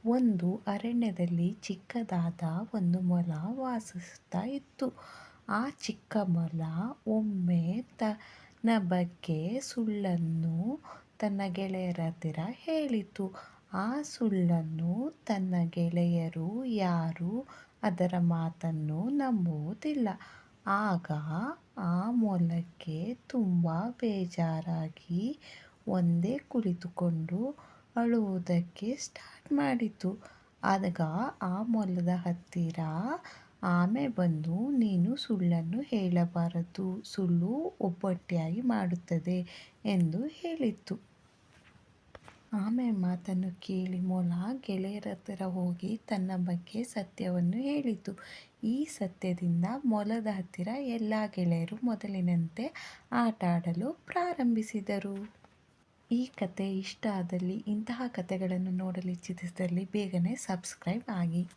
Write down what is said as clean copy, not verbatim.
ಒಂದು ಅರಣ್ಯದಲ್ಲಿ ಚಿಕ್ಕದಾದ ಒಂದು ಮೊಲ ವಾಸಿಸುತ್ತಾ ಇತ್ತು. ಆ ಚಿಕ್ಕ ಮೊಲ ಒಮ್ಮೆ ತನ್ನ ಬಗ್ಗೆ ಸುಳ್ಳನ್ನು ತನ್ನ ಗೆಳೆಯರ ಹತ್ತಿರ ಹೇಳಿತು. ಆ ಸುಳ್ಳನ್ನು ತನ್ನ ಗೆಳೆಯರು ಯಾರು ಅದರ ಮಾತನ್ನು ನಂಬುವುದಿಲ್ಲ. ಆಗ ಆ ಮೊಲಕ್ಕೆ ತುಂಬ ಬೇಜಾರಾಗಿ ಒಂದೇ ಕುಳಿತುಕೊಂಡು ಅಳುವುದಕ್ಕೆ ಸ್ಟಾರ್ಟ್ ಮಾಡಿತು. ಆಗ ಆ ಮೊಲದ ಹತ್ತಿರ ಆಮೆ ಬಂದು, ನೀನು ಸುಳ್ಳನ್ನು ಹೇಳಬಾರದು, ಸುಳ್ಳು ಒಬ್ಬಟ್ಟಿಯಾಗಿ ಮಾಡುತ್ತದೆ ಎಂದು ಹೇಳಿತು. ಆಮೆಯ ಮಾತನ್ನು ಕೇಳಿ ಮೊಲ ಗೆಳೆಯರ ಹತ್ತಿರ ಹೋಗಿ ತನ್ನ ಬಗ್ಗೆ ಸತ್ಯವನ್ನು ಹೇಳಿತು. ಈ ಸತ್ಯದಿಂದ ಮೊಲದ ಹತ್ತಿರ ಎಲ್ಲ ಗೆಳೆಯರು ಮೊದಲಿನಂತೆ ಆಟ ಆಡಲು ಪ್ರಾರಂಭಿಸಿದರು. ಈ ಕತೆ ಇಷ್ಟ ಆದಲ್ಲಿ, ಇಂತಹ ಕತೆಗಳನ್ನು ನೋಡಲು ಇಚ್ಛಿಸಿದಲ್ಲಿ ಬೇಗನೆ ಸಬ್ಸ್ಕ್ರೈಬ್ ಆಗಿ.